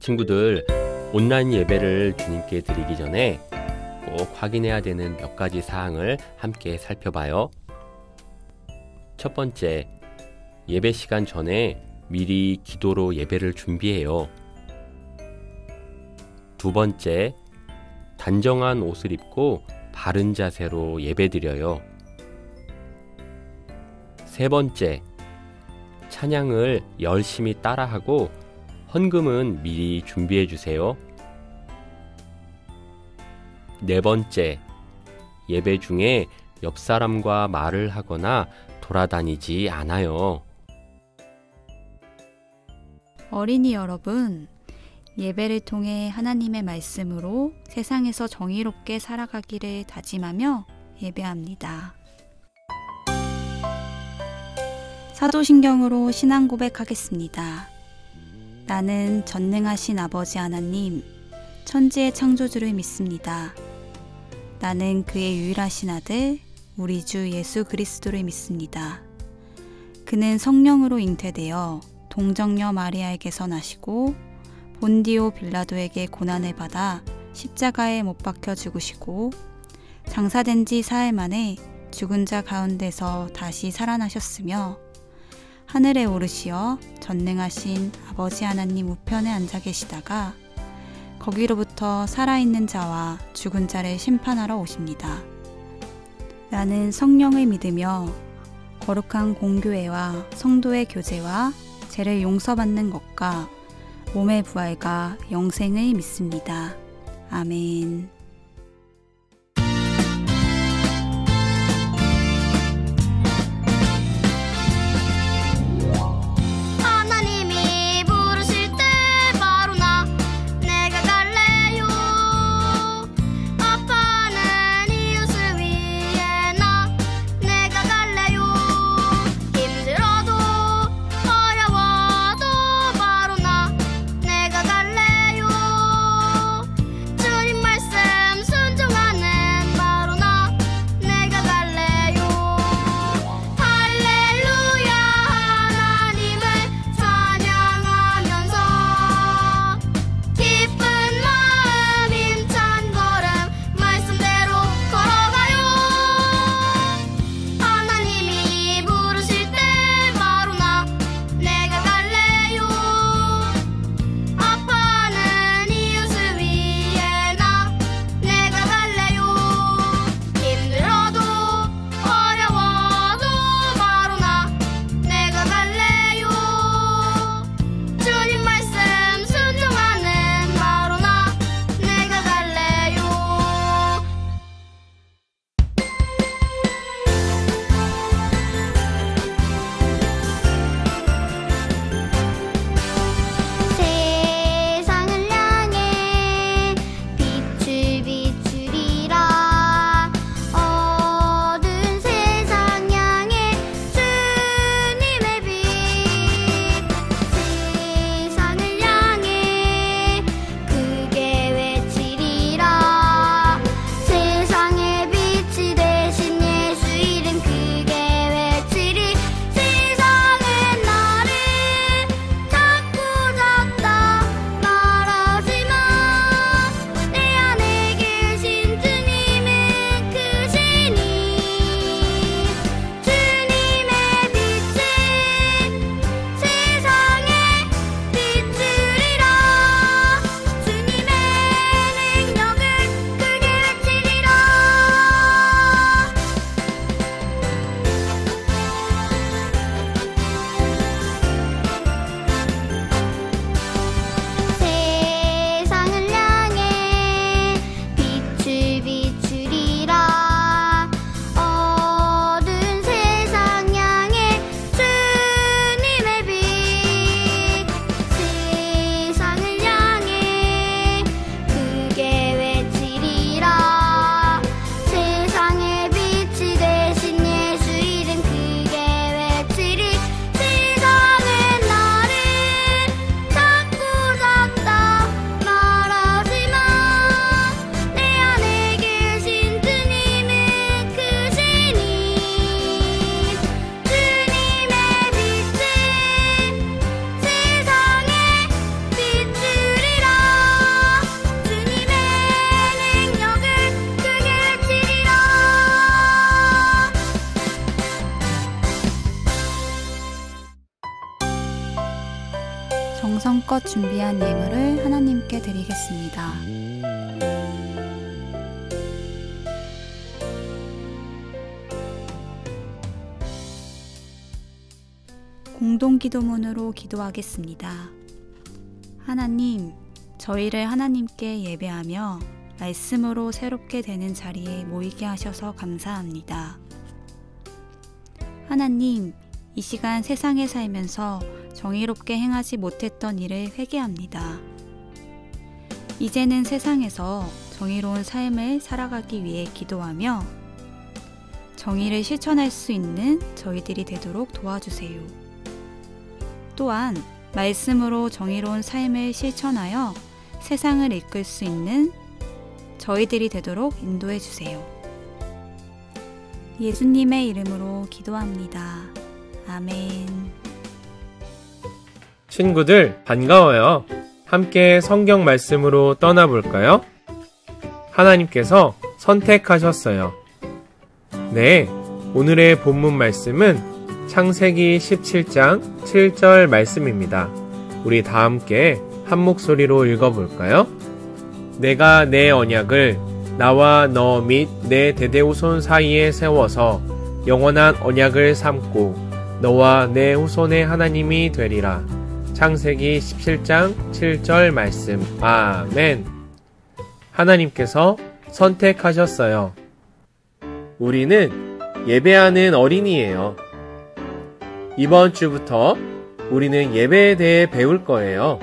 친구들, 온라인 예배를 주님께 드리기 전에 꼭 확인해야 되는 몇 가지 사항을 함께 살펴봐요. 첫 번째, 예배 시간 전에 미리 기도로 예배를 준비해요. 두 번째, 단정한 옷을 입고 바른 자세로 예배드려요. 세 번째, 찬양을 열심히 따라하고 헌금은 미리 준비해 주세요. 네 번째, 예배 중에 옆 사람과 말을 하거나 돌아다니지 않아요. 어린이 여러분, 예배를 통해 하나님의 말씀으로 세상에서 정의롭게 살아가기를 다짐하며 예배합니다. 사도신경으로 신앙 고백하겠습니다. 나는 전능하신 아버지 하나님, 천지의 창조주를 믿습니다. 나는 그의 유일하신 아들, 우리 주 예수 그리스도를 믿습니다. 그는 성령으로 잉태되어 동정녀 마리아에게서 나시고 본디오 빌라도에게 고난을 받아 십자가에 못 박혀 죽으시고 장사된 지 사흘 만에 죽은 자 가운데서 다시 살아나셨으며 하늘에 오르시어 전능하신 아버지 하나님 우편에 앉아 계시다가 거기로부터 살아있는 자와 죽은 자를 심판하러 오십니다. 나는 성령을 믿으며 거룩한 공교회와 성도의 교제와 죄를 용서받는 것과 몸의 부활과 영생을 믿습니다. 아멘. 주님 말씀 마음껏 준비한 예물을 하나님께 드리겠습니다. 공동기도문으로 기도하겠습니다. 하나님, 저희를 하나님께 예배하며 말씀으로 새롭게 되는 자리에 모이게 하셔서 감사합니다. 하나님, 이 시간 세상에 살면서 정의롭게 행하지 못했던 일을 회개합니다. 이제는 세상에서 정의로운 삶을 살아가기 위해 기도하며 정의를 실천할 수 있는 저희들이 되도록 도와주세요. 또한 말씀으로 정의로운 삶을 실천하여 세상을 이끌 수 있는 저희들이 되도록 인도해 주세요. 예수님의 이름으로 기도합니다. 아멘. 친구들 반가워요. 함께 성경 말씀으로 떠나볼까요? 하나님께서 선택하셨어요. 네, 오늘의 본문 말씀은 창세기 17장 7절 말씀입니다. 우리 다 함께 한 목소리로 읽어볼까요? 내가 내 언약을 나와 너 및 내 대대후손 사이에 세워서 영원한 언약을 삼고 너와 내 후손의 하나님이 되리라. 창세기 17장 7절 말씀. 아멘. 하나님께서 선택하셨어요. 우리는 예배하는 어린이예요. 이번 주부터 우리는 예배에 대해 배울 거예요.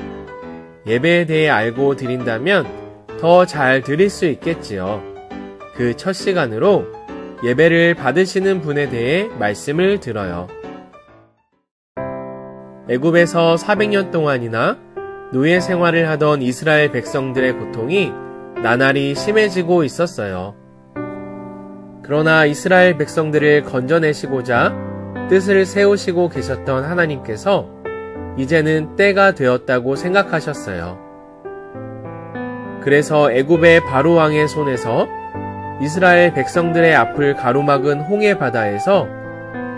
예배에 대해 알고 드린다면 더 잘 드릴 수 있겠지요. 그 첫 시간으로 예배를 받으시는 분에 대해 말씀을 들어요. 애굽에서 400년 동안이나 노예 생활을 하던 이스라엘 백성들의 고통이 나날이 심해지고 있었어요. 그러나 이스라엘 백성들을 건져내시고자 뜻을 세우시고 계셨던 하나님께서 이제는 때가 되었다고 생각하셨어요. 그래서 애굽의 바로 왕의 손에서 이스라엘 백성들의 앞을 가로막은 홍해 바다에서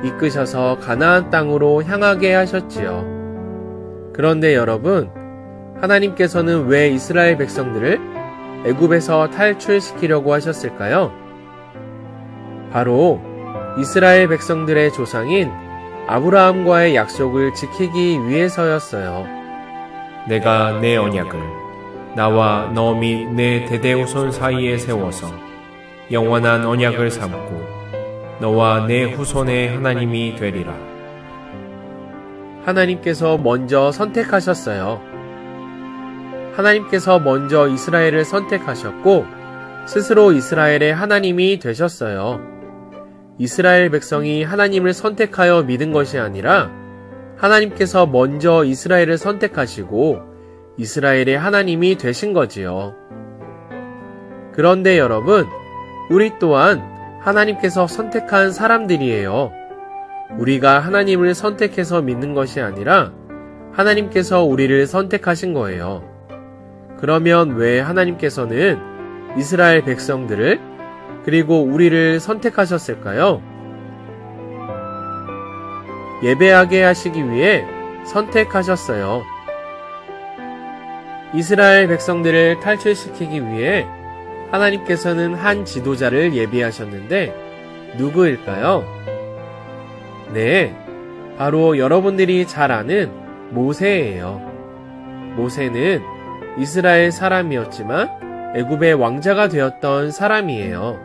이끄셔서 가나안 땅으로 향하게 하셨지요. 그런데 여러분, 하나님께서는 왜 이스라엘 백성들을 애굽에서 탈출시키려고 하셨을까요? 바로 이스라엘 백성들의 조상인 아브라함과의 약속을 지키기 위해서였어요. 내가 내 언약을 나와 너 및 내 대대후손 사이에 세워서 영원한 언약을 삼고 너와 내 후손의 하나님이 되리라. 하나님께서 먼저 선택하셨어요. 하나님께서 먼저 이스라엘을 선택하셨고 스스로 이스라엘의 하나님이 되셨어요. 이스라엘 백성이 하나님을 선택하여 믿은 것이 아니라 하나님께서 먼저 이스라엘을 선택하시고 이스라엘의 하나님이 되신 거지요. 그런데 여러분, 우리 또한 하나님께서 선택한 사람들이에요. 우리가 하나님을 선택해서 믿는 것이 아니라 하나님께서 우리를 선택하신 거예요. 그러면 왜 하나님께서는 이스라엘 백성들을 그리고 우리를 선택하셨을까요? 예배하게 하시기 위해 선택하셨어요. 이스라엘 백성들을 탈출시키기 위해 하나님께서는 한 지도자를 예비하셨는데 누구일까요? 네, 바로 여러분들이 잘 아는 모세예요. 모세는 이스라엘 사람이었지만 애굽의 왕자가 되었던 사람이에요.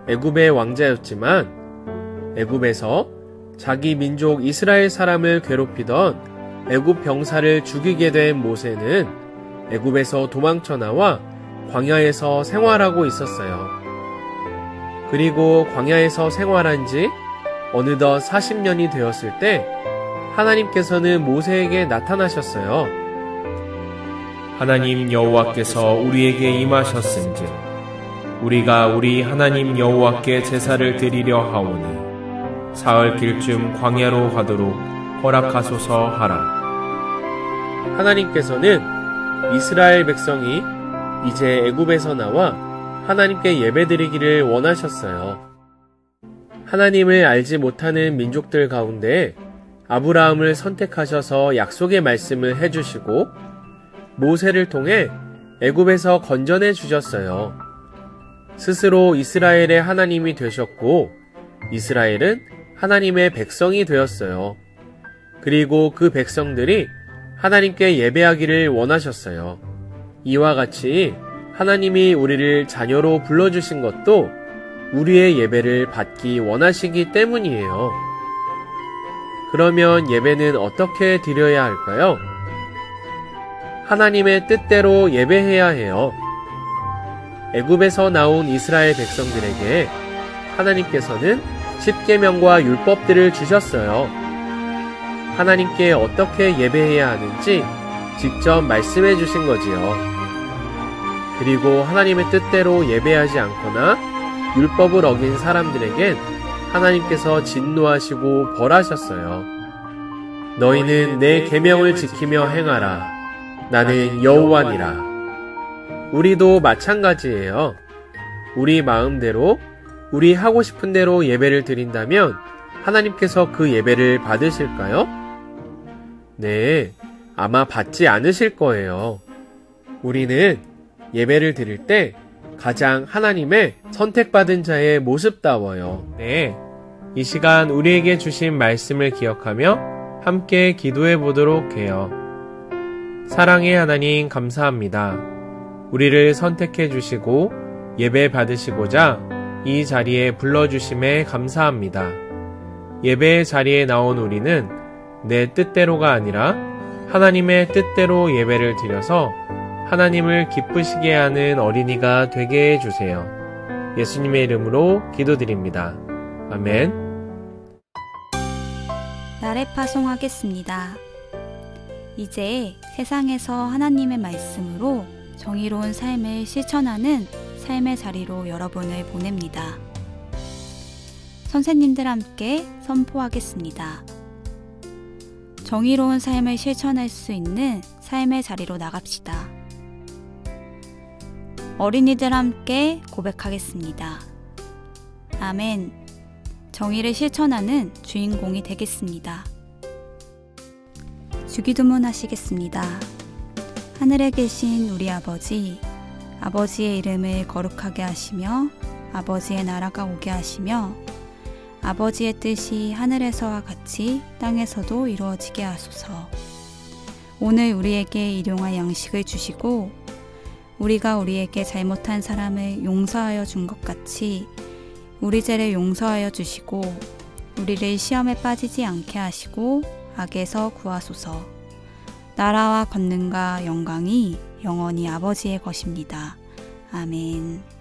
애굽의 왕자였지만 애굽에서 자기 민족 이스라엘 사람을 괴롭히던 애굽 병사를 죽이게 된 모세는 애굽에서 도망쳐 나와 광야에서 생활하고 있었어요. 그리고 광야에서 생활한 지 어느덧 40년이 되었을 때 하나님께서는 모세에게 나타나셨어요. 하나님 여호와께서 우리에게 임하셨은즉 우리가 우리 하나님 여호와께 제사를 드리려 하오니 사흘길쯤 광야로 가도록 허락하소서 하라. 하나님께서는 이스라엘 백성이 이제 애굽에서 나와 하나님께 예배드리기를 원하셨어요. 하나님을 알지 못하는 민족들 가운데 아브라함을 선택하셔서 약속의 말씀을 해주시고 모세를 통해 애굽에서 건져내 주셨어요. 스스로 이스라엘의 하나님이 되셨고 이스라엘은 하나님의 백성이 되었어요. 그리고 그 백성들이 하나님께 예배하기를 원하셨어요. 이와 같이 하나님이 우리를 자녀로 불러주신 것도 우리의 예배를 받기 원하시기 때문이에요. 그러면 예배는 어떻게 드려야 할까요? 하나님의 뜻대로 예배해야 해요. 애굽에서 나온 이스라엘 백성들에게 하나님께서는 십계명과 율법들을 주셨어요. 하나님께 어떻게 예배해야 하는지 직접 말씀해 주신 거지요. 그리고 하나님의 뜻대로 예배하지 않거나 율법을 어긴 사람들에겐 하나님께서 진노하시고 벌하셨어요. 너희는 내 계명을 지키며 행하라. 나는 여호와니라. 우리도 마찬가지예요. 우리 마음대로 우리 하고 싶은 대로 예배를 드린다면 하나님께서 그 예배를 받으실까요? 네, 아마 받지 않으실 거예요. 우리는 예배를 드릴 때 가장 하나님의 선택받은 자의 모습다워요. 네, 이 시간 우리에게 주신 말씀을 기억하며 함께 기도해 보도록 해요. 사랑의 하나님 감사합니다. 우리를 선택해 주시고 예배 받으시고자 이 자리에 불러주심에 감사합니다. 예배의 자리에 나온 우리는 내 뜻대로가 아니라 하나님의 뜻대로 예배를 드려서 하나님을 기쁘시게 하는 어린이가 되게 해주세요. 예수님의 이름으로 기도드립니다. 아멘. 나래 파송하겠습니다. 이제 세상에서 하나님의 말씀으로 정의로운 삶을 실천하는 삶의 자리로 여러분을 보냅니다. 선생님들 함께 선포하겠습니다. 정의로운 삶을 실천할 수 있는 삶의 자리로 나갑시다. 어린이들 함께 고백하겠습니다. 아멘. 정의를 실천하는 주인공이 되겠습니다. 주기도문 하시겠습니다. 하늘에 계신 우리 아버지, 아버지의 이름을 거룩하게 하시며 아버지의 나라가 오게 하시며 아버지의 뜻이 하늘에서와 같이 땅에서도 이루어지게 하소서. 오늘 우리에게 일용할 양식을 주시고 우리가 우리에게 잘못한 사람을 용서하여 준 것 같이 우리 죄를 용서하여 주시고 우리를 시험에 빠지지 않게 하시고 악에서 구하소서. 나라와 권능과 영광이 영원히 아버지의 것입니다. 아멘.